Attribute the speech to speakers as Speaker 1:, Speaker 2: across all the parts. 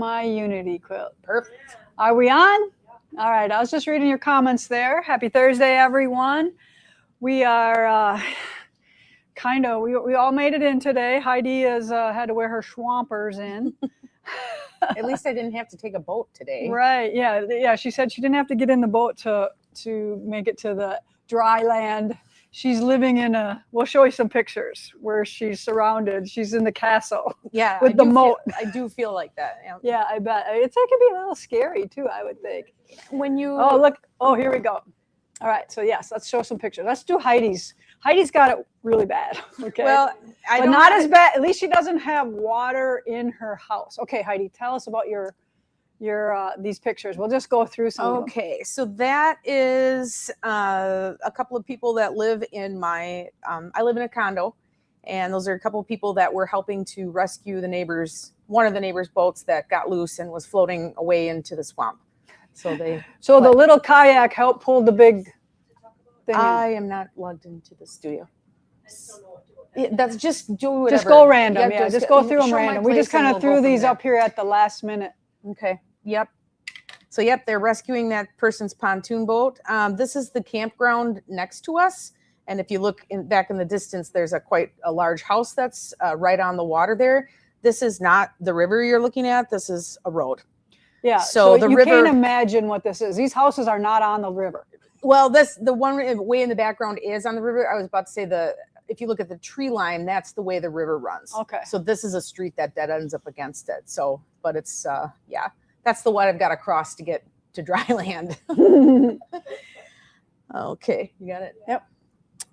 Speaker 1: my Unity quilt.
Speaker 2: Perfect.
Speaker 1: Are we on? All right. I was just reading your comments there. Happy Thursday, everyone. We are we all made it in today. Heidi has had to wear her swampers in.
Speaker 2: At least I didn't have to take a boat today.
Speaker 1: Right. Yeah. She said she didn't have to get in the boat to make it to the dry land. She's living in we'll show you some pictures where she's surrounded. She's in the castle.
Speaker 2: Yeah.
Speaker 1: With the moat.
Speaker 2: I do feel like that.
Speaker 1: Yeah, I bet. It could be a little scary too, I would think.
Speaker 2: When you...
Speaker 1: Oh, look. Oh, here we go. All right. So yes, let's show some pictures. Let's do Heidi's. Heidi's got it really bad. Okay.
Speaker 2: Well,
Speaker 1: but not as bad. At least she doesn't have water in her house. Okay, Heidi, tell us about your these pictures. We'll just go through some.
Speaker 2: Okay, so that is a couple of people that live in my. I live in a condo, and those are a couple of people that were helping to rescue one of the neighbors' boats that got loose and was floating away into the swamp. So the
Speaker 1: little kayak helped pull the big thing.
Speaker 2: I am not logged into the studio. That's just do whatever.
Speaker 1: Just go random. Yeah, just go through them random. We just kind of threw these up here at the last minute.
Speaker 2: Okay. Yep. So yep, they're rescuing that person's pontoon boat. This is the campground next to us, and if you look back in the distance, there's quite a large house that's right on the water there. This is not the river you're looking at. This is a road.
Speaker 1: Yeah. So you can't imagine what this is. These houses are not on the river.
Speaker 2: Well, the one way in the background is on the river. I was about to say if you look at the tree line, that's the way the river runs.
Speaker 1: Okay.
Speaker 2: So this is a street that ends up against it. So, but it's yeah. That's the one I've got to cross to get to dry land. Okay, you got it?
Speaker 1: Yep.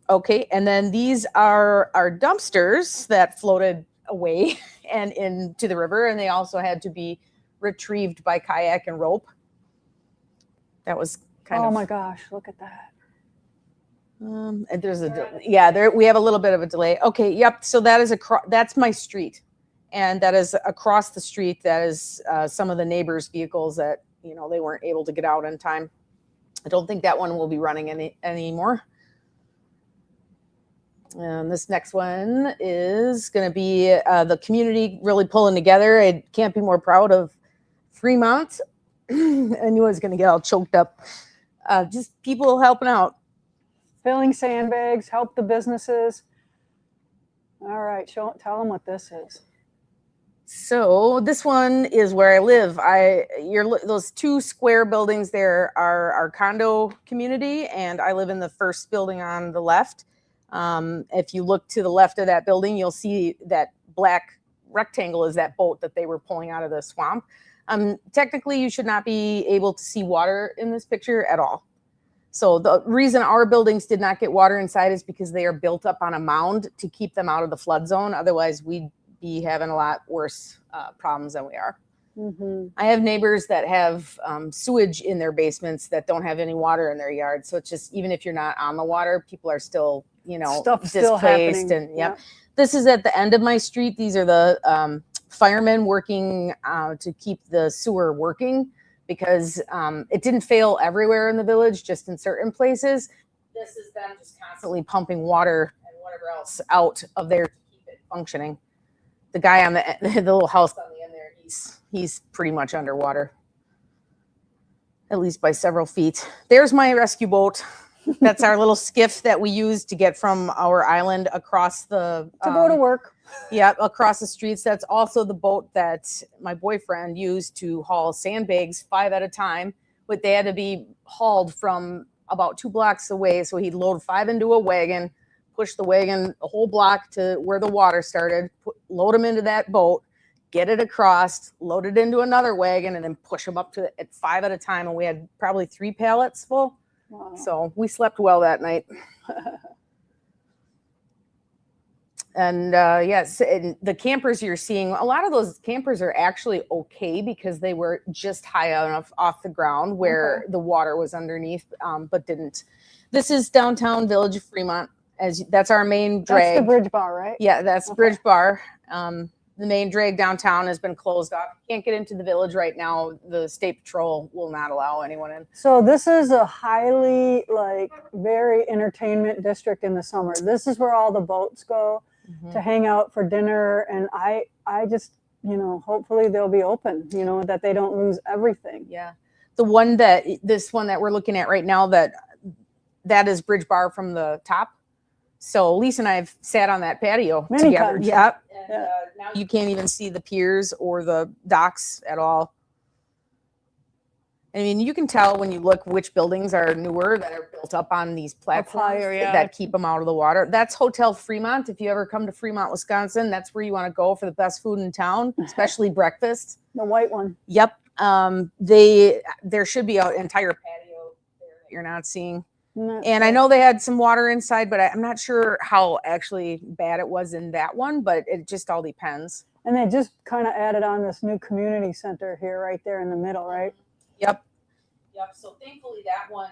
Speaker 2: Okay, and then these are our dumpsters that floated away and into the river, and they also had to be retrieved by kayak and rope. That was kind of...
Speaker 1: Oh my gosh, look at that.
Speaker 2: And there's we have a little bit of a delay. Okay, yep, so that's my street. And that is across the street. That is some of the neighbors' vehicles that, they weren't able to get out in time. I don't think that one will be running anymore. And this next one is going to be the community really pulling together. I can't be more proud of Fremont. I knew I was going to get all choked up. Just people helping out.
Speaker 1: Filling sandbags, help the businesses. All right, tell them what this is.
Speaker 2: So this one is where I live. Those two square buildings there are our condo community, and I live in the first building on the left. If you look to the left of that building, you'll see that black rectangle is that boat that they were pulling out of the swamp. Technically, you should not be able to see water in this picture at all. So the reason our buildings did not get water inside is because they are built up on a mound to keep them out of the flood zone. Otherwise, we'd be having a lot worse problems than we are.
Speaker 1: Mm-hmm.
Speaker 2: I have neighbors that have sewage in their basements that don't have any water in their yard. So it's just, even if you're not on the water, people are still,
Speaker 1: stuff still happening.
Speaker 2: And yep. This is at the end of my street. These are the firemen working to keep the sewer working, because it didn't fail everywhere in the village, just in certain places. This is them just constantly pumping water and whatever else out of there to keep it functioning. The guy on the little house on the end there, he's pretty much underwater, at least by several feet. There's my rescue boat. That's our little skiff that we use to get from our island across to
Speaker 1: go to work.
Speaker 2: Yeah, across the streets. That's also the boat that my boyfriend used to haul sandbags 5 at a time, but they had to be hauled from about 2 blocks away. So he'd load 5 into a wagon, push the wagon a whole block to where the water started, load them into that boat, get it across, load it into another wagon, and then push them up to at 5 at a time. And we had probably 3 pallets full. Wow. So we slept well that night. And yes, and the campers you're seeing, a lot of those campers are actually okay because they were just high enough off the ground where the water was underneath, but didn't. This is downtown Village of Fremont. That's our main drag.
Speaker 1: That's the Bridge Bar, right?
Speaker 2: Yeah, that's Bridge Bar. The main drag downtown has been closed off. Can't get into the village right now. The state patrol will not allow anyone in.
Speaker 1: So this is a highly, very entertainment district in the summer. This is where all the boats go to hang out for dinner. And I just hopefully they'll be open, that they don't lose everything.
Speaker 2: Yeah. This one that we're looking at right now, that is bridge bar from the top. So Lisa and I have sat on that patio
Speaker 1: Many
Speaker 2: together.
Speaker 1: times.
Speaker 2: Yep. And
Speaker 1: Yeah.
Speaker 2: Now you can't even see the piers or the docks at all. I mean, you can tell when you look which buildings are newer that are built up on these platforms
Speaker 1: higher, yeah.
Speaker 2: that keep them out of the water. That's Hotel Fremont. If you ever come to Fremont, Wisconsin, that's where you want to go for the best food in town, especially breakfast.
Speaker 1: The white one.
Speaker 2: Yep. There should be an entire patio there that you're not seeing. And I know they had some water inside, but I'm not sure how actually bad it was in that one, but it just all depends.
Speaker 1: And they just kind of added on this new community center here, right there in the middle, right?
Speaker 2: Yep. So thankfully that one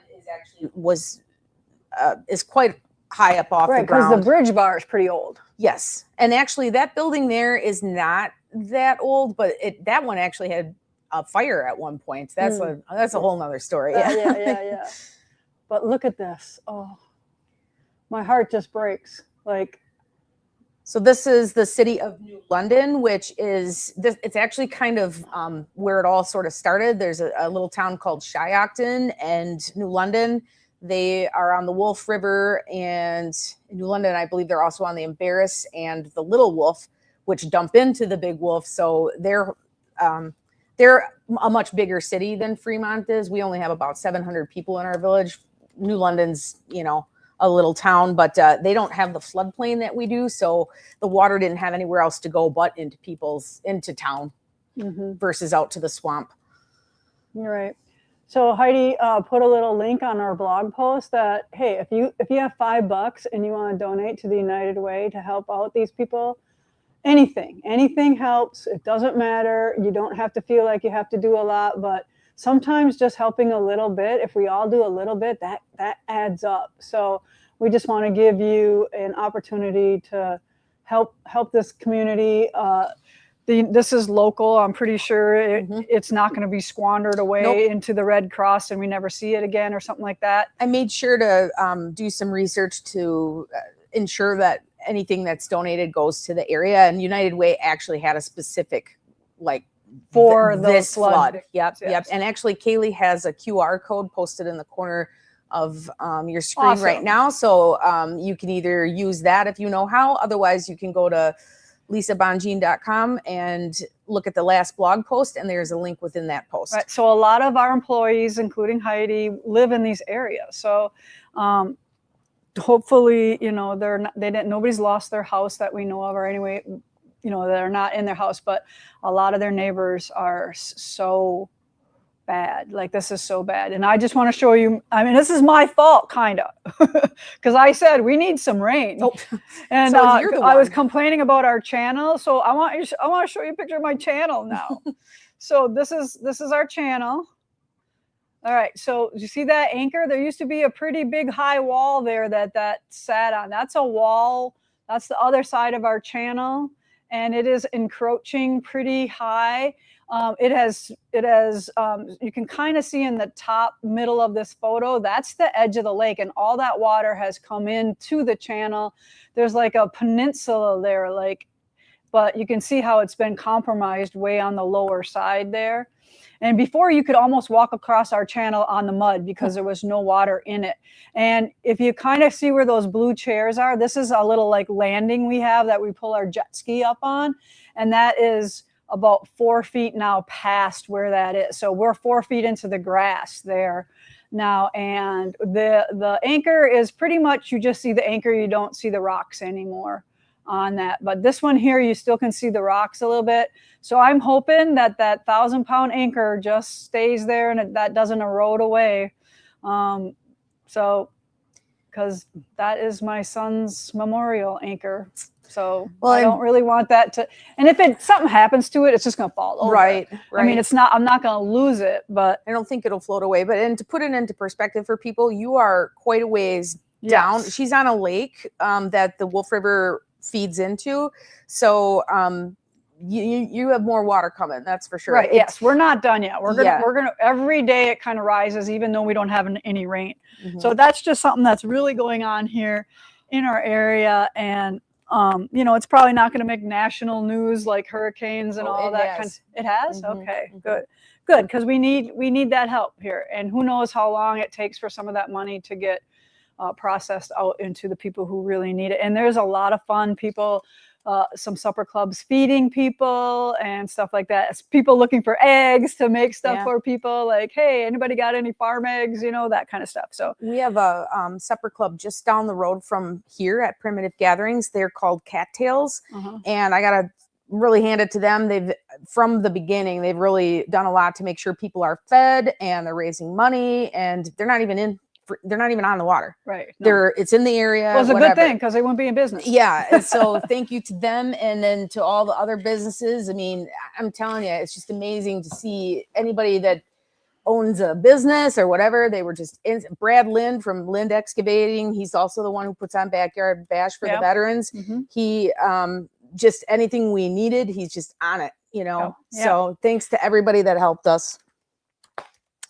Speaker 2: is quite high up off the ground.
Speaker 1: Right, because the bridge bar is pretty old.
Speaker 2: Yes. And actually that building there is not that old, but that one actually had a fire at one point. That's a whole nother story.
Speaker 1: Yeah. But look at this. Oh, my heart just breaks.
Speaker 2: So this is the city of New London, which is it's actually kind of where it all sort of started. There's a little town called Shiocton and New London. They are on the Wolf River, and in New London, I believe they're also on the Embarrass and the Little Wolf, which dump into the Big Wolf. So they're a much bigger city than Fremont is. We only have about 700 people in our village. New London's, a little town, but they don't have the floodplain that we do. So the water didn't have anywhere else to go but into town versus out to the swamp.
Speaker 1: You're right. So Heidi put a little link on our blog post that, hey, if you have $5 and you want to donate to the United Way to help out these people, anything helps. It doesn't matter. You don't have to feel like you have to do a lot, but sometimes just helping a little bit, if we all do a little bit, that adds up. So we just want to give you an opportunity to help this community. This is local. I'm pretty sure it's not going to be squandered away into the Red Cross and we never see it again or something like that.
Speaker 2: I made sure to do some research to ensure that anything that's donated goes to the area. And United Way actually had a specific
Speaker 1: for
Speaker 2: this flood.
Speaker 1: Yes.
Speaker 2: Yep. And actually Kaylee has a QR code posted in the corner of your screen right now. So you can either use that if you know how. Otherwise, you can go to lisabongean.com and look at the last blog post, and there's a link within that post.
Speaker 1: Right. So a lot of our employees, including Heidi, live in these areas. So hopefully, nobody's lost their house that we know of, or anyway, they're not in their house, but a lot of their neighbors are so bad. This is so bad. And I just want to show you, this is my fault, kind of, because I said we need some rain. And
Speaker 2: so
Speaker 1: I was complaining about our channel. So I want to show you a picture of my channel now. So this is our channel. All right. So you see that anchor? There used to be a pretty big high wall there that sat on. That's a wall. That's the other side of our channel. And it is encroaching pretty high. It has, you can kind of see in the top middle of this photo, that's the edge of the lake, and all that water has come into the channel. There's a peninsula there, but you can see how it's been compromised way on the lower side there. And before, you could almost walk across our channel on the mud because there was no water in it. And if you kind of see where those blue chairs are, this is a little landing we have that we pull our jet ski up on. And that is about 4 feet now past where that is. So we're 4 feet into the grass there now. And the anchor is pretty much, you just see the anchor, you don't see the rocks anymore on that. But this one here, you still can see the rocks a little bit. So I'm hoping that 1,000-pound anchor just stays there and that doesn't erode away. So, because that is my son's memorial anchor. So I don't really want that to, and if something happens to it, it's just going to fall over.
Speaker 2: Right.
Speaker 1: I mean, I'm not going to lose it, but
Speaker 2: I don't think it'll float away. And to put it into perspective for people, you are quite a ways down.
Speaker 1: Yes.
Speaker 2: She's on a lake that the Wolf River feeds into. So you have more water coming, that's for sure.
Speaker 1: Right. Yes, we're not done yet. We're gonna every day it kind of rises, even though we don't have any rain. So that's just something that's really going on here in our area. And You know, it's probably not going to make national news like hurricanes and all that kind of. It has.
Speaker 2: Mhm,
Speaker 1: Okay,
Speaker 2: mhm.
Speaker 1: good, because we need that help here, and who knows how long it takes for some of that money to get processed out into the people who really need it. And there's a lot of fun people. Some supper clubs feeding people and stuff like that. It's people looking for eggs to make stuff for people. Like, hey, anybody got any farm eggs? You know, that kind of stuff. So
Speaker 2: we have a supper club just down the road from here at Primitive Gatherings. They're called Cattails, and I gotta really hand it to them. They've from the beginning they've really done a lot to make sure people are fed and they're raising money, and they're not even on the water.
Speaker 1: Right. No.
Speaker 2: It's in the area.
Speaker 1: Well, it's a good thing because they wouldn't be in business.
Speaker 2: Yeah. And so thank you to them, and then to all the other businesses. I mean, I'm telling you, it's just amazing to see anybody that owns a business or whatever. They were just Brad Lind from Lind Excavating. He's also the one who puts on Backyard Bash for the veterans. He just anything we needed, he's just on it, you know. So thanks to everybody that helped us.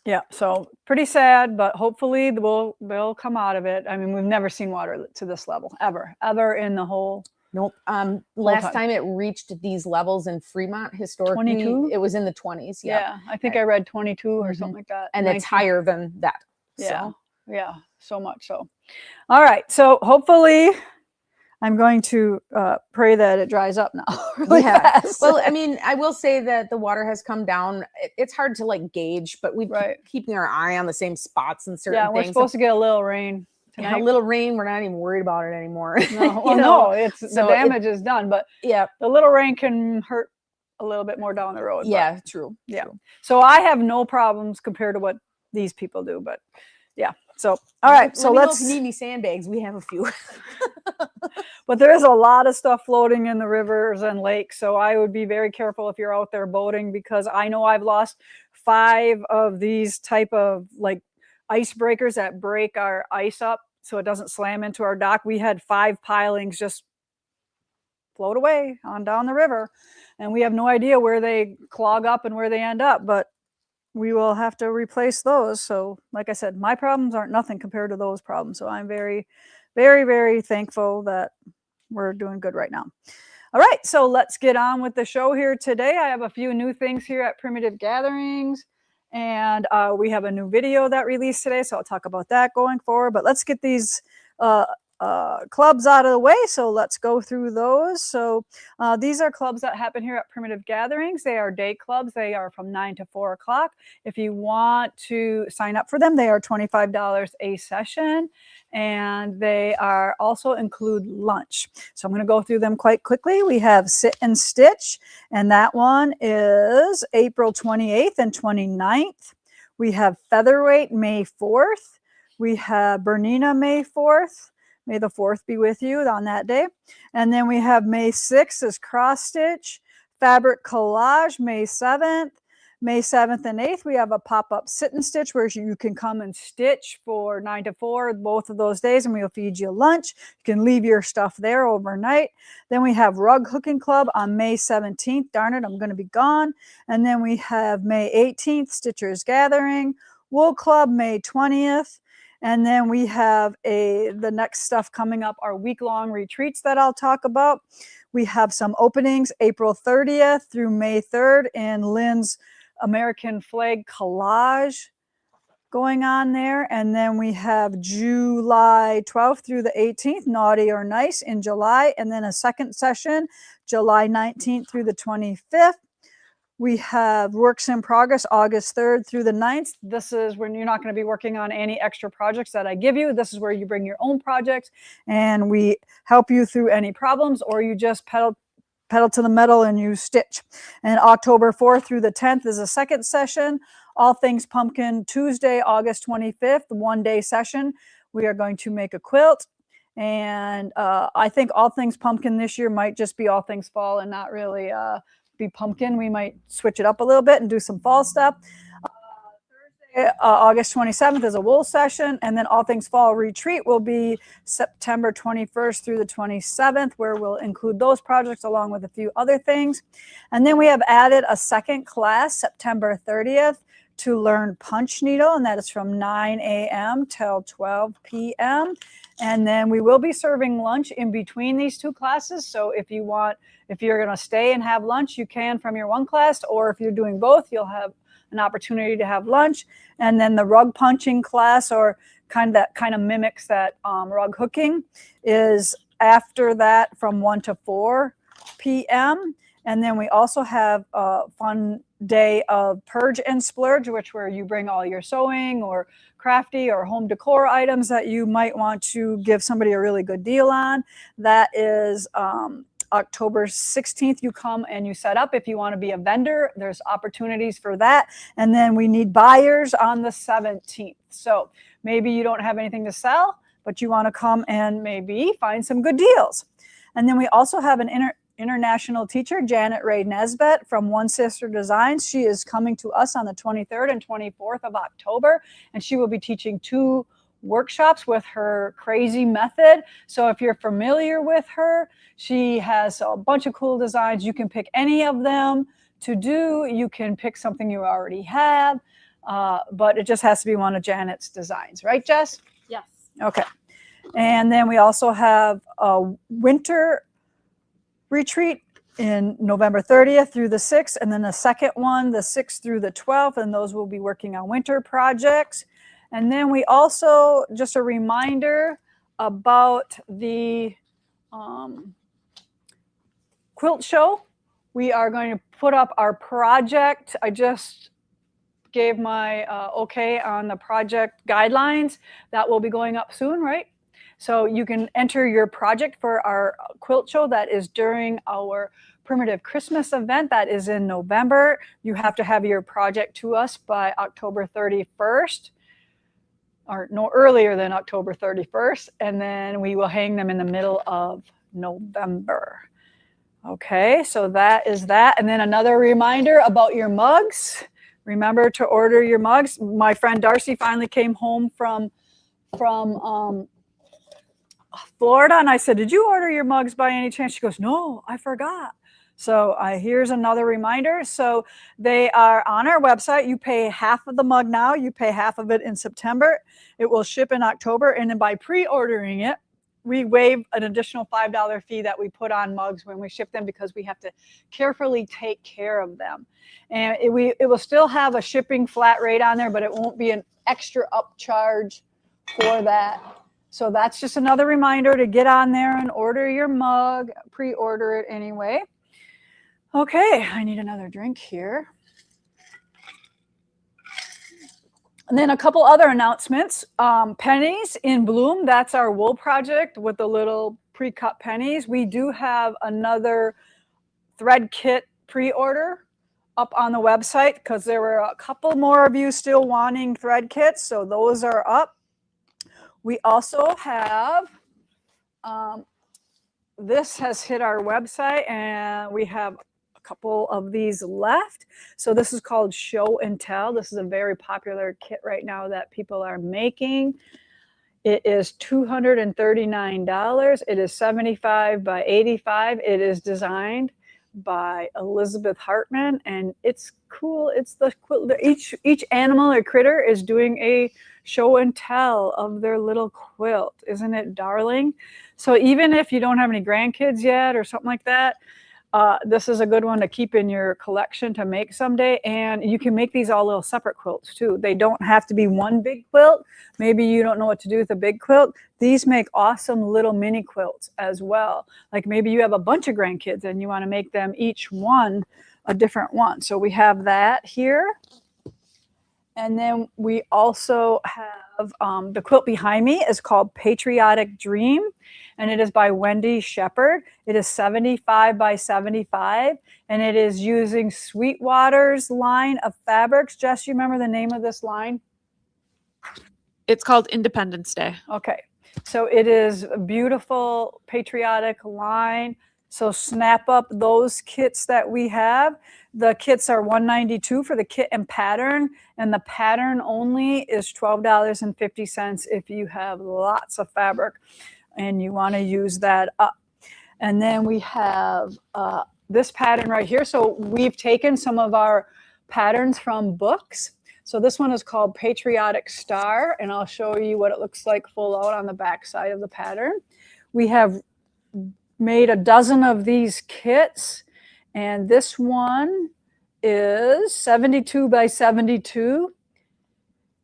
Speaker 1: Yeah, so pretty sad, but hopefully we'll come out of it. I mean, we've never seen water to this level ever in the whole.
Speaker 2: Nope. Last time it reached these levels in Fremont historically,
Speaker 1: 22?
Speaker 2: it was in the 20s.
Speaker 1: Yeah, I think I read 22 or something like that.
Speaker 2: And 19. It's higher than that.
Speaker 1: Yeah, yeah, so much so. All right, so hopefully I'm going to pray that it dries up now really fast.
Speaker 2: Well, I mean, I will say that the water has come down. It's hard to like gauge, but we've keeping our eye on the same spots and certain things.
Speaker 1: Yeah, we're supposed to get a little rain tonight.
Speaker 2: Yeah, a little rain. We're not even worried about it anymore.
Speaker 1: No, well, no, it's the damage is done, but the little rain can hurt a little bit more down the road.
Speaker 2: Yeah, true.
Speaker 1: Yeah. So I have no problems compared to what these people do, but yeah. So, all right. So
Speaker 2: let's. If you need any sandbags, we have a few.
Speaker 1: But there is a lot of stuff floating in the rivers and lakes. So I would be very careful if you're out there boating, because I know I've lost 5 of these type of like icebreakers that break our ice up so it doesn't slam into our dock. We had 5 pilings just float away on down the river, and we have no idea where they clog up and where they end up, but we will have to replace those. So like I said, my problems aren't nothing compared to those problems. So I'm very, very, very thankful that we're doing good right now. All right, so let's get on with the show here today. I have a few new things here at Primitive Gatherings, and we have a new video that released today, so I'll talk about that going forward. But let's get these clubs out of the way, so let's go through those. So these are clubs that happen here at Primitive Gatherings. They are day clubs. They are from 9 to 4 o'clock. If you want to sign up for them, they are $25 a session, and they are also include lunch. So I'm going to go through them quite quickly. We have Sit and Stitch, and that one is April 28th and 29th. We have Featherweight May 4th. We have Bernina May 4th. May the 4th be with you on that day. And then we have May 6th is Cross Stitch. Fabric Collage, May 7th. May 7th and 8th, we have a pop-up Sit and Stitch where you can come and stitch for 9 to 4 both of those days, and we'll feed you lunch. You can leave your stuff there overnight. Then we have Rug Hooking Club on May 17th. Darn it, I'm going to be gone. And then we have May 18th, Stitchers Gathering. Wool Club, May 20th. And then we have the next stuff coming up are week-long retreats that I'll talk about. We have some openings April 30th through May 3rd in Lynn's American Flag Collage going on there. And then we have July 12th through the 18th, Naughty or Nice in July. And then a second session, July 19th through the 25th. We have Works in Progress, August 3rd through the 9th. This is when you're not going to be working on any extra projects that I give you. This is where you bring your own projects, and we help you through any problems, or you just pedal to the metal and you stitch. And October 4th through the 10th is a second session. All Things Pumpkin, Tuesday, August 25th, one-day session. We are going to make a quilt. And I think All Things Pumpkin this year might just be All Things Fall and not really be pumpkin. We might switch it up a little bit and do some fall stuff. Thursday, August 27th is a wool session, and then All Things Fall Retreat will be September 21st through the 27th, where we'll include those projects along with a few other things. And then we have added a second class September 30th to learn punch needle, and that is from 9 a.m. till 12 p.m. And then we will be serving lunch in between these two classes. So if you're going to stay and have lunch, you can from your one class, or if you're doing both, you'll have an opportunity to have lunch. And then the rug punching class, or kind of mimics that rug hooking, is after that from 1 to 4 p.m. And then we also have a fun day of Purge and Splurge, where you bring all your sewing or crafty or home decor items that you might want to give somebody a really good deal on. That is October 16th. You come and you set up. If you want to be a vendor, there's opportunities for that. And then we need buyers on the 17th. So maybe you don't have anything to sell, but you want to come and maybe find some good deals. And then we also have an international teacher, Janet Ray Nesbitt from One Sister Designs. She is coming to us on the 23rd and 24th of October, and she will be teaching 2 workshops with her crazy method. So if you're familiar with her, she has a bunch of cool designs. You can pick any of them to do. You can pick something you already have, but it just has to be one of Janet's designs. Right, Jess?
Speaker 3: Yes.
Speaker 1: Okay. And then we also have a winter retreat in November 30th through the 6th, and then the second one, the 6th through the 12th, and those will be working on winter projects. And then we also, just a reminder about the quilt show. We are going to put up our project. I just gave my okay on the project guidelines. That will be going up soon, right? So you can enter your project for our quilt show that is during our Primitive Christmas event that is in November. You have to have your project to us by October 31st, or no earlier than October 31st, and then we will hang them in the middle of November. Okay, so that is that. And then another reminder about your mugs. Remember to order your mugs. My friend Darcy finally came home from Florida, and I said, did you order your mugs by any chance? She goes, no, I forgot. So here's another reminder. So they are on our website. You pay half of the mug now. You pay half of it in September. It will ship in October. And then by pre-ordering it, we waive an additional $5 fee that we put on mugs when we ship them, because we have to carefully take care of them. And it will still have a shipping flat rate on there, but it won't be an extra upcharge for that. So that's just another reminder to get on there and order your mug, pre-order it anyway. Okay, I need another drink here. And then a couple other announcements. Pennies in Bloom, that's our wool project with the little pre-cut pennies. We do have another thread kit pre-order up on the website, because there were a couple more of you still wanting thread kits, so those are up. We also have, this has hit our website, and we have a couple of these left. So this is called Show and Tell. This is a very popular kit right now that people are making. It is $239. It is 75 by 85. It is designed by Elizabeth Hartman, and it's cool. It's the quilt. Each animal or critter is doing a show and tell of their little quilt. Isn't it darling? So even if you don't have any grandkids yet or something like that, this is a good one to keep in your collection to make someday. And you can make these all little separate quilts too. They don't have to be one big quilt. Maybe you don't know what to do with a big quilt. These make awesome little mini quilts as well. Like maybe you have a bunch of grandkids and you want to make them each one a different one. So we have that here. And then we also have the quilt behind me is called Patriotic Dream, and it is by Wendy Shepard. It is 75 by 75, and it is using Sweetwater's line of fabrics. Jess, you remember the name of this line?
Speaker 3: It's called Independence Day.
Speaker 1: Okay, so it is a beautiful patriotic line. So snap up those kits that we have. The kits are $192 for the kit and pattern, and the pattern only is $12.50 if you have lots of fabric and you want to use that up. And then we have this pattern right here. So we've taken some of our patterns from books. So this one is called Patriotic Star, and I'll show you what it looks like full out on the back side of the pattern. We have made a dozen of these kits, and this one is 72 by 72.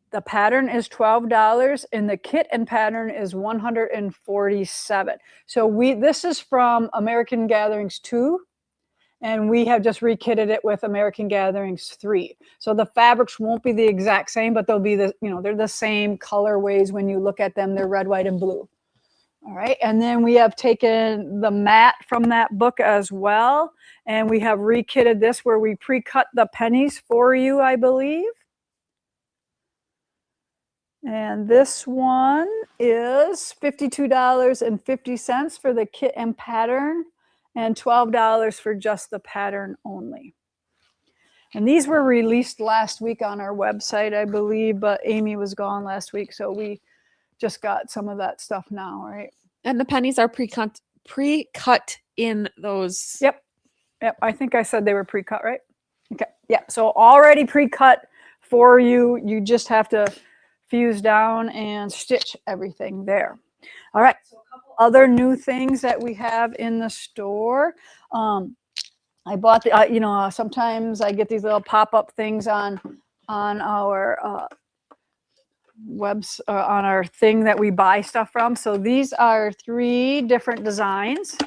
Speaker 1: The pattern is $12 and the kit and pattern is $147. So this is from American Gatherings 2, and we have just rekitted it with American Gatherings 3. So the fabrics won't be the exact same, but they'll be they're the same colorways when you look at them. They're red, white, and blue. All right, and then we have taken the mat from that book as well, and we have rekitted this where we pre-cut the pennies for you, I believe. And this one is $52.50 for the kit and pattern, and $12 for just the pattern only. And these were released last week on our website, I believe, but Amy was gone last week, so we just got some of that stuff now, right?
Speaker 3: And the pennies are pre-cut in those.
Speaker 1: Yep. I think I said they were pre-cut, right? Okay. Yeah. So already pre-cut for you. You just have to fuse down and stitch everything there. All right. So a couple other new things that we have in the store. I bought the. Sometimes I get these little pop-up things on our on our thing that we buy stuff from. So these are 3 different designs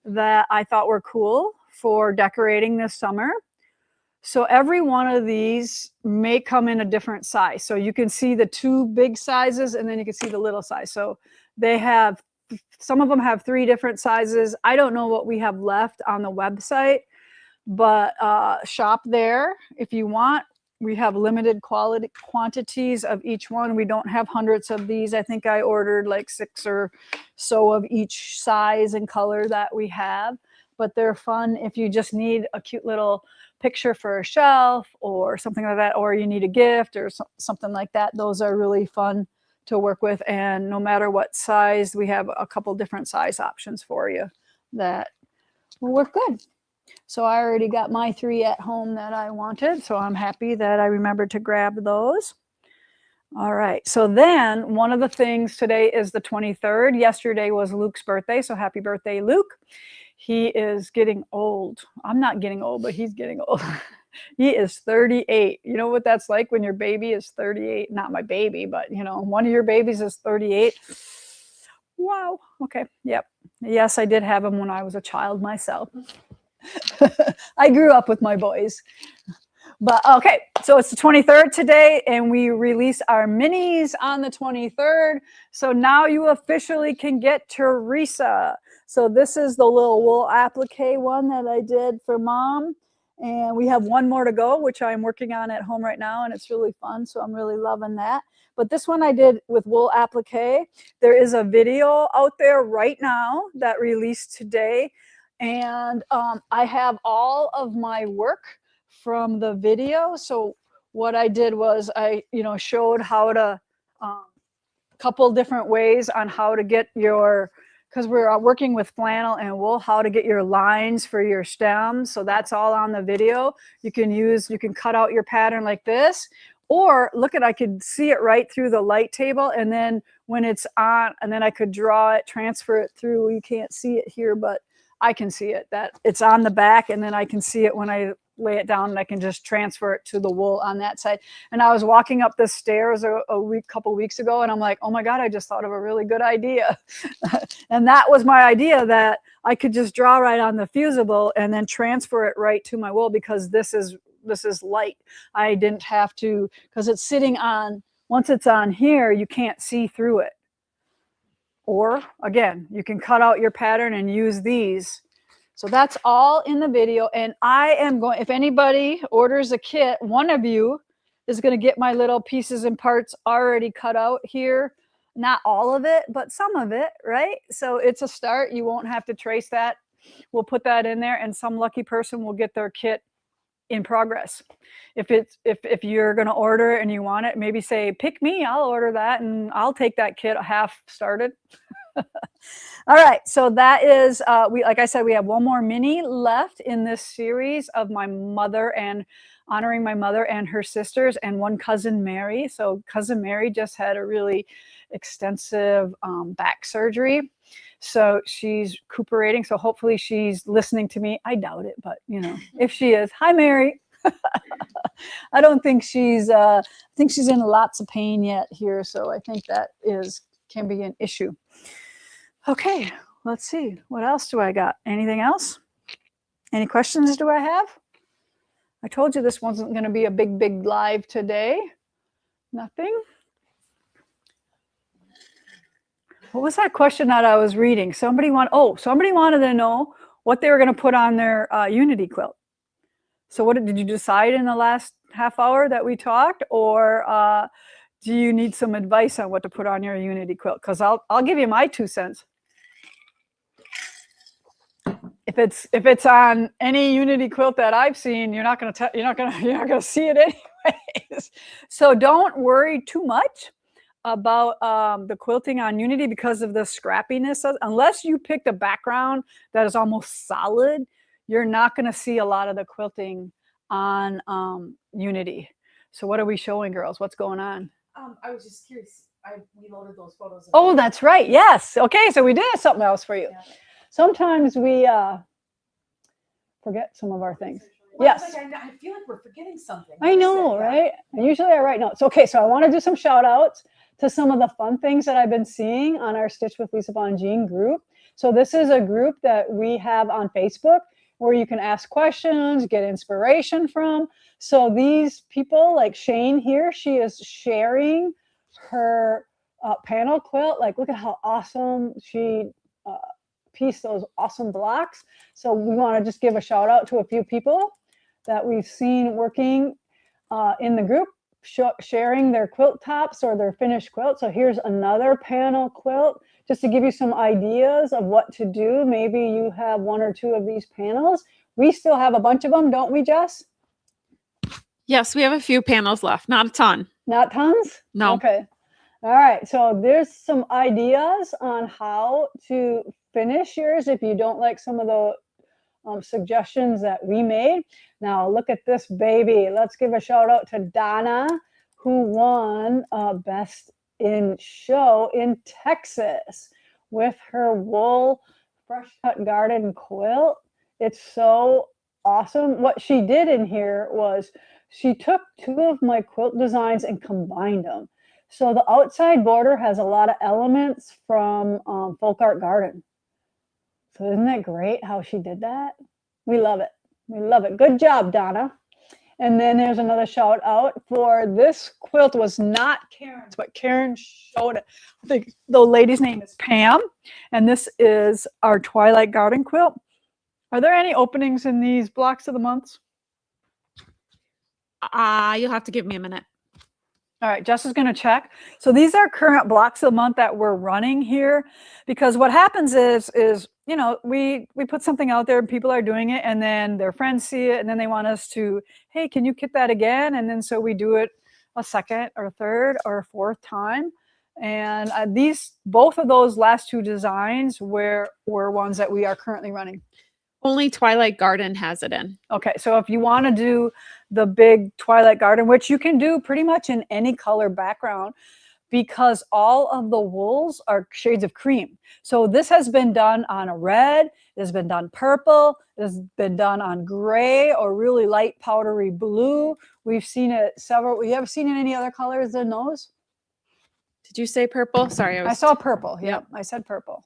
Speaker 1: that I thought were cool for decorating this summer. So every one of these may come in a different size. So you can see the 2 big sizes and then you can see the little size. So some of them have 3 different sizes. I don't know what we have left on the website, but shop there if you want. We have limited quantities of each one. We don't have hundreds of these. I think I ordered like 6 or so of each size and color that we have, but they're fun if you just need a cute little picture for a shelf or something like that, or you need a gift or something like that. Those are really fun to work with, and no matter what size, we have a couple different size options for you that will work good. So I already got my 3 at home that I wanted, so I'm happy that I remembered to grab those. All right, so then one of the things today is the 23rd. Yesterday was Luke's birthday, so happy birthday, Luke. He is getting old. I'm not getting old, but he's getting old. He is 38. You know what that's like when your baby is 38? Not my baby, but one of your babies is 38. Wow. Okay. Yep. Yes, I did have him when I was a child myself. I grew up with my boys. But okay, so it's the 23rd today, and we release our minis on the 23rd. So now you officially can get Teresa. So this is the little wool applique one that I did for Mom. And we have one more to go, which I'm working on at home right now, and it's really fun. So I'm really loving that. But this one I did with wool applique. There is a video out there right now that released today. And I have all of my work from the video. So what I did was I, showed how to, couple different ways on how to get because we're working with flannel and wool, how to get your lines for your stems. So that's all on the video. You can cut out your pattern like this, or I could see it right through the light table. And then when it's on, and then I could draw it, transfer it through. You can't see it here, but I can see it, that it's on the back, and then I can see it when I lay it down, and I can just transfer it to the wool on that side. And I was walking up the stairs a couple weeks ago, and I'm like, oh my God, I just thought of a really good idea. And that was my idea, that I could just draw right on the fusible and then transfer it right to my wool, because this is light. I didn't have to, because it's sitting on, once it's on here, you can't see through it. Or again, you can cut out your pattern and use these. So that's all in the video. And I am going, if anybody orders a kit, one of you is going to get my little pieces and parts already cut out here. Not all of it, but some of it, right? So it's a start. You won't have to trace that. We'll put that in there, and some lucky person will get their kit in progress. If you're going to order and you want it, maybe say, pick me, I'll order that, and I'll take that kit half started. All right, so that is like I said, we have one more mini left in this series of my mother and honoring my mother and her sisters and one cousin Mary. So cousin Mary just had a really extensive back surgery. So she's recuperating. So hopefully she's listening to me. I doubt it, but if she is, hi Mary. I don't think I think she's in lots of pain yet here. So I think that can be an issue. Okay, let's see. What else do I got? Anything else? Any questions do I have? I told you this wasn't going to be a big live today. Nothing? What was that question that I was reading? Somebody wanted to know what they were going to put on their Unity quilt. So what did you decide in the last half hour that we talked, or do you need some advice on what to put on your Unity quilt? Because I'll give you my 2 cents. If it's on any Unity quilt that I've seen, you're not going to see it anyways. So don't worry too much about the quilting on Unity because of the scrappiness. Unless you picked a background that is almost solid, you're not going to see a lot of the quilting on Unity. So what are we showing, girls? What's going on?
Speaker 2: I was just curious. We loaded those photos.
Speaker 1: Oh, that's right. Yes. Okay, so we did have something else for you. Yeah. Sometimes we forget some of our things.
Speaker 2: Well,
Speaker 1: yes.
Speaker 2: I feel like we're forgetting something.
Speaker 1: I know, right? Usually I write notes. Okay, so I want to do some shout outs to some of the fun things that I've been seeing on our Stitch with Lisa Bongean group. So this is a group that we have on Facebook where you can ask questions, get inspiration from. So these people like Shane here, she is sharing her panel quilt. Like, look at how awesome she pieced those awesome blocks. So we want to just give a shout out to a few people that we've seen working in the group, sharing their quilt tops or their finished quilt. So here's another panel quilt, just to give you some ideas of what to do. Maybe you have 1 or 2 of these panels. We still have a bunch of them, don't we, Jess?
Speaker 3: Yes, we have a few panels left. Not a ton.
Speaker 1: Not tons?
Speaker 3: No.
Speaker 1: Okay. All right. So there's some ideas on how to finish yours if you don't like some of the suggestions that we made. Now look at this baby. Let's give a shout out to Donna, who won Best in Show in Texas with her wool fresh cut garden quilt. It's so awesome. What she did in here was she took 2 of my quilt designs and combined them. So the outside border has a lot of elements from Folk Art Garden. So isn't that great how she did that? We love it. We love it. Good job, Donna. And then there's another shout out for this quilt was not Karen's, but Karen showed it. I think the lady's name is Pam. And this is our Twilight Garden quilt. Are there any openings in these blocks of the months?
Speaker 3: You'll have to give me a minute.
Speaker 1: All right, Jess is going to check. So these are current blocks of the month that we're running here, because what happens is we put something out there and people are doing it, and then their friends see it, and then they want us to, hey, can you kit that again? And then so we do it a second or third or fourth time. And both of those last 2 designs were ones that we are currently running.
Speaker 3: Only Twilight Garden has it in.
Speaker 1: Okay, so if you want to do the big Twilight Garden, which you can do pretty much in any color background, because all of the wools are shades of cream. So this has been done on a red, it has been done purple, it has been done on gray or really light powdery blue. We've seen it we have seen it in any other colors than those?
Speaker 3: Did you say purple? Sorry,
Speaker 1: I saw purple. Yep, I said purple.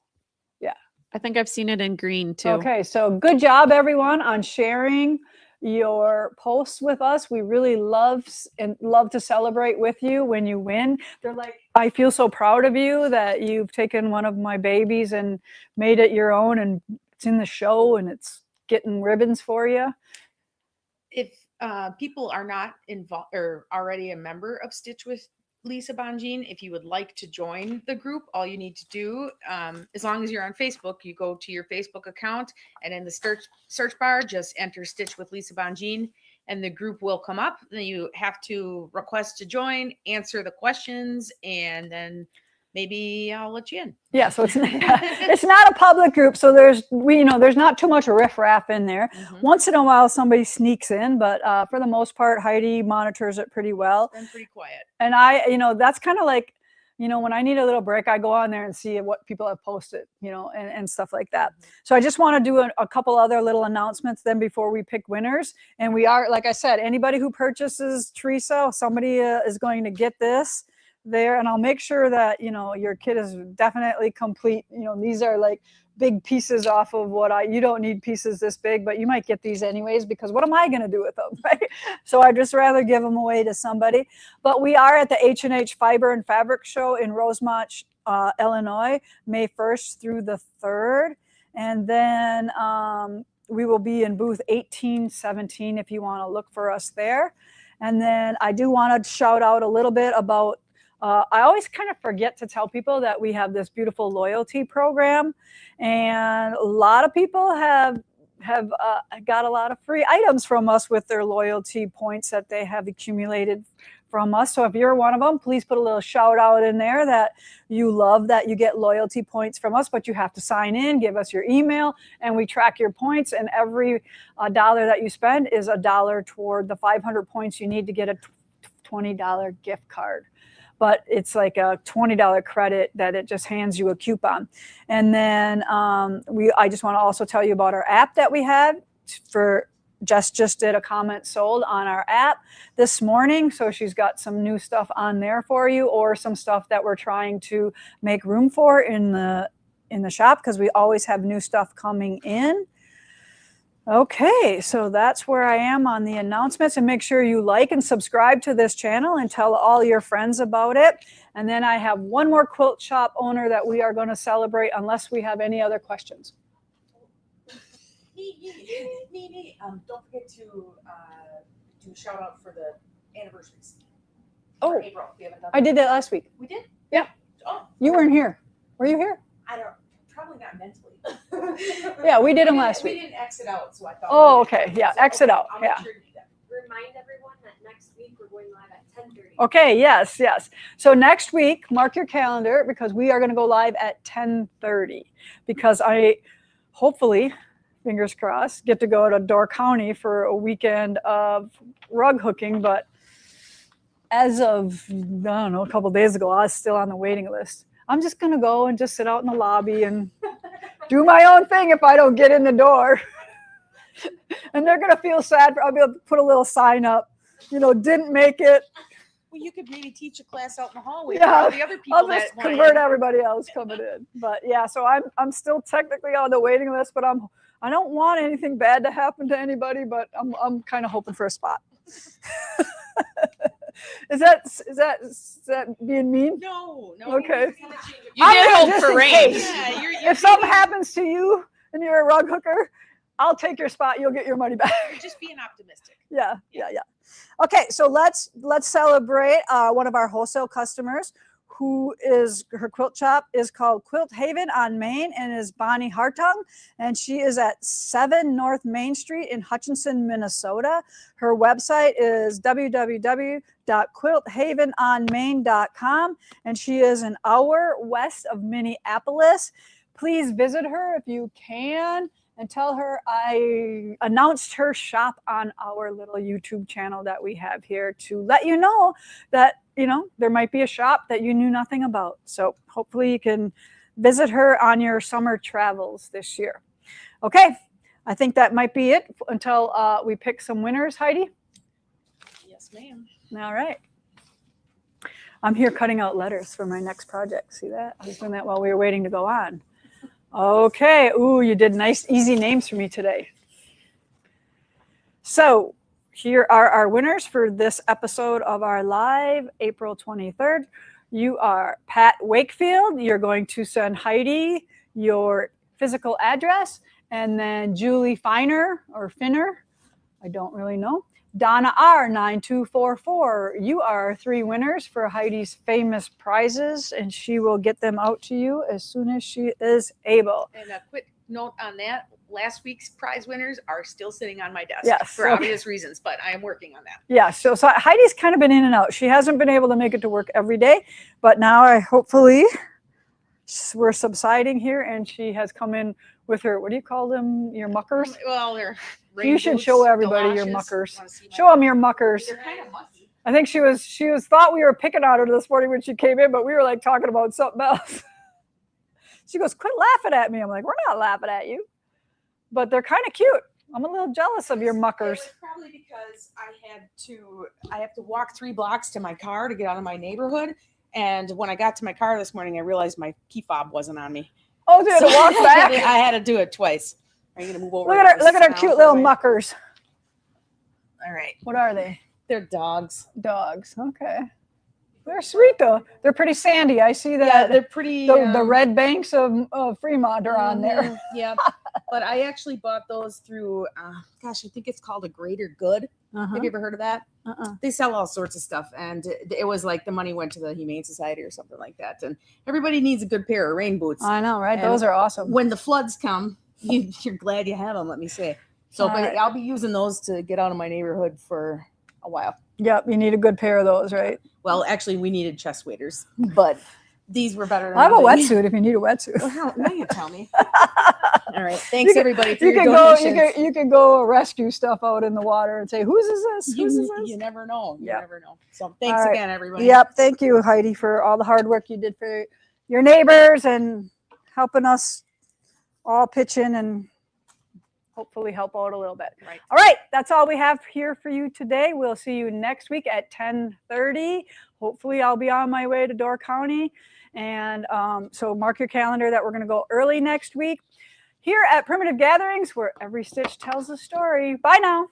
Speaker 3: I think I've seen it in green too.
Speaker 1: Okay, so good job everyone on sharing your posts with us. We really love to celebrate with you when you win. They're like, I feel so proud of you that you've taken one of my babies and made it your own, and it's in the show and it's getting ribbons for you.
Speaker 2: If people are not involved or already a member of Stitch with Lisa Bongean, if you would like to join the group, all you need to do, as long as you're on Facebook, you go to your Facebook account and in the search bar, just enter Stitch with Lisa Bongean and the group will come up. Then you have to request to join, answer the questions, and then
Speaker 4: maybe I'll let you in.
Speaker 1: Yeah, so it's not a public group, so there's not too much riffraff in there.
Speaker 4: Mhm.
Speaker 1: Once in a while, somebody sneaks in, but for the most part, Heidi monitors it pretty well.
Speaker 4: I'm pretty quiet.
Speaker 1: And that's kind of like, when I need a little break, I go on there and see what people have posted, and stuff like that. So I just want to do a couple other little announcements then before we pick winners. And we are, like I said, anybody who purchases Teresa, somebody is going to get this there. And I'll make sure that, your kit is definitely complete. These are like big pieces off of you don't need pieces this big, but you might get these anyways, because what am I going to do with them, right? So I'd just rather give them away to somebody. But we are at the H&H Fiber and Fabric Show in Rosemont, Illinois, May 1st through the 3rd. And then we will be in booth 1817 if you want to look for us there. And then I do want to shout out a little bit about I always kind of forget to tell people that we have this beautiful loyalty program, and a lot of people have got a lot of free items from us with their loyalty points that they have accumulated from us. So if you're one of them, please put a little shout out in there that you love that you get loyalty points from us, but you have to sign in, give us your email, and we track your points. And every dollar that you spend is $1 toward the 500 points you need to get a $20 gift card. But it's like a $20 credit that it just hands you a coupon. And then I just want to also tell you about our app that we have. Jess just did a comment sold on our app this morning. So she's got some new stuff on there for you, or some stuff that we're trying to make room for in the shop, because we always have new stuff coming in. Okay, so that's where I am on the announcements, and make sure you like and subscribe to this channel and tell all your friends about it. And then I have one more quilt shop owner that we are going to celebrate, unless we have any other questions.
Speaker 2: Don't forget to do a shout out for the anniversaries.
Speaker 1: Oh,
Speaker 2: April. We haven't done
Speaker 1: I did that last week.
Speaker 2: We did?
Speaker 1: Yeah.
Speaker 2: Oh,
Speaker 1: You weren't here. Were you here?
Speaker 2: probably not mentally.
Speaker 1: Yeah, we did them last
Speaker 2: We
Speaker 1: week.
Speaker 2: didn't exit out, so I thought.
Speaker 1: Oh, okay. Yeah, exit out.
Speaker 2: I'll make
Speaker 1: Yeah.
Speaker 2: sure to do that.
Speaker 5: Remind everyone that next week we're going live at 10:30.
Speaker 1: Okay, yes. So next week, mark your calendar, because we are going to go live at 10:30, because I hopefully, fingers crossed, get to go to Door County for a weekend of rug hooking. But as of, I don't know, a couple of days ago, I was still on the waiting list. I'm just going to go and just sit out in the lobby and do my own thing if I don't get in the door. And they're going to feel sad. I'll be able to put a little sign up, didn't make it.
Speaker 4: Well, you could maybe teach a class out in the hallway
Speaker 1: Yeah,
Speaker 4: for all the other people
Speaker 1: I'll just
Speaker 4: that want
Speaker 1: convert
Speaker 4: in.
Speaker 1: everybody else coming in. But yeah, so I'm still technically on the waiting list, but I don't want anything bad to happen to anybody, but I'm kind of hoping for a spot. Is that being mean?
Speaker 4: No.
Speaker 1: Okay.
Speaker 4: You
Speaker 1: I'm
Speaker 4: did
Speaker 1: here
Speaker 4: hope
Speaker 1: just
Speaker 4: for
Speaker 1: in
Speaker 4: rain.
Speaker 1: case.
Speaker 4: Yeah, you're
Speaker 1: If something happens to you and you're a rug hooker, I'll take your spot. You'll get your money back.
Speaker 4: just being optimistic.
Speaker 1: Yeah. Okay, so let's celebrate one of our wholesale customers, her quilt shop is called Quilt Haven on Main, and is Bonnie Hartung, and she is at 7 North Main Street in Hutchinson, Minnesota. Her website is www.quilthavenonmain.com, and she is an hour west of Minneapolis. Please visit her if you can, and tell her I announced her shop on our little YouTube channel that we have here, to let you know that, there might be a shop that you knew nothing about. So hopefully you can visit her on your summer travels this year. Okay, I think that might be it until we pick some winners, Heidi.
Speaker 4: Yes, ma'am.
Speaker 1: All right. I'm here cutting out letters for my next project. See that? I was doing that while we were waiting to go on. Okay. Ooh, you did nice, easy names for me today. So here are our winners for this episode of our live, April 23rd. You are Pat Wakefield. You're going to send Heidi your physical address, and then Julie Finner, I don't really know. Donna R 9244. You are 3 winners for Heidi's famous prizes, and she will get them out to you as soon as she is able.
Speaker 4: And a quick note on that, last week's prize winners are still sitting on my desk
Speaker 1: Yes,
Speaker 4: for
Speaker 1: okay.
Speaker 4: obvious reasons, but I am working on that.
Speaker 1: Yeah, so Heidi's kind of been in and out. She hasn't been able to make it to work every day, but now hopefully we're subsiding here, and she has come in with her, what do you call them, your muckers?
Speaker 4: Well, they're
Speaker 1: You should show everybody your
Speaker 4: galoshes.
Speaker 1: muckers.
Speaker 4: Wanna see my-
Speaker 1: Show them your muckers.
Speaker 4: They're kind of mucky.
Speaker 1: I think she thought we were picking on her this morning when she came in, but we were like talking about something else. She goes, quit laughing at me. I'm like, we're not laughing at you. But they're kind of cute. I'm a little jealous of your muckers.
Speaker 4: It was probably because I have to walk 3 blocks to my car to get out of my neighborhood. And when I got to my car this morning, I realized my key fob wasn't on me.
Speaker 1: Oh, dude,
Speaker 4: So
Speaker 1: walk back.
Speaker 4: I had to do it twice. Are you gonna move over?
Speaker 1: Look at
Speaker 4: to
Speaker 1: her
Speaker 4: this
Speaker 1: cute
Speaker 4: now
Speaker 1: little
Speaker 4: for my-
Speaker 1: muckers.
Speaker 4: All right,
Speaker 1: What are they?
Speaker 4: they're dogs.
Speaker 1: Dogs. Okay. They're sweet though. They're pretty sandy. I see
Speaker 4: Yeah,
Speaker 1: that
Speaker 4: they're pretty.
Speaker 1: the red banks of Fremont are on there.
Speaker 4: Mhm, yeah, but I actually bought those through. Gosh, I think it's called a Greater Good.
Speaker 1: Uh-huh.
Speaker 4: Have you ever heard of that?
Speaker 1: Uh-uh.
Speaker 4: They sell all sorts of stuff, and it was like the money went to the Humane Society or something like that. And everybody needs a good pair of rain boots.
Speaker 1: I know, right?
Speaker 4: And
Speaker 1: Those are awesome.
Speaker 4: When the floods come, you're glad you have them. Let me say. So,
Speaker 1: All
Speaker 4: but
Speaker 1: right.
Speaker 4: I'll be using those to get out of my neighborhood for a while.
Speaker 1: Yep, you need a good pair of those, right?
Speaker 4: Well, actually, we needed chest waders, but these were better than
Speaker 1: I have a
Speaker 4: nothing.
Speaker 1: wetsuit if you need a wetsuit.
Speaker 4: Well, hell, now you tell me. All right. Thanks, everybody, for
Speaker 1: You
Speaker 4: your
Speaker 1: can go.
Speaker 4: donations.
Speaker 1: You can go rescue stuff out in the water and say, "Whose is this? Whose is this?"
Speaker 4: You never know. You
Speaker 1: Yep.
Speaker 4: never know. So thanks
Speaker 1: All right.
Speaker 4: again, everybody.
Speaker 1: Yep. Thank you, Heidi, for all the hard work you did for your neighbors and helping us all pitch in and hopefully help out a little bit.
Speaker 4: Right.
Speaker 1: All right. That's all we have here for you today. We'll see you next week at 10:30. Hopefully, I'll be on my way to Door County. And so mark your calendar that we're going to go early next week here at Primitive Gatherings, where every stitch tells a story. Bye now.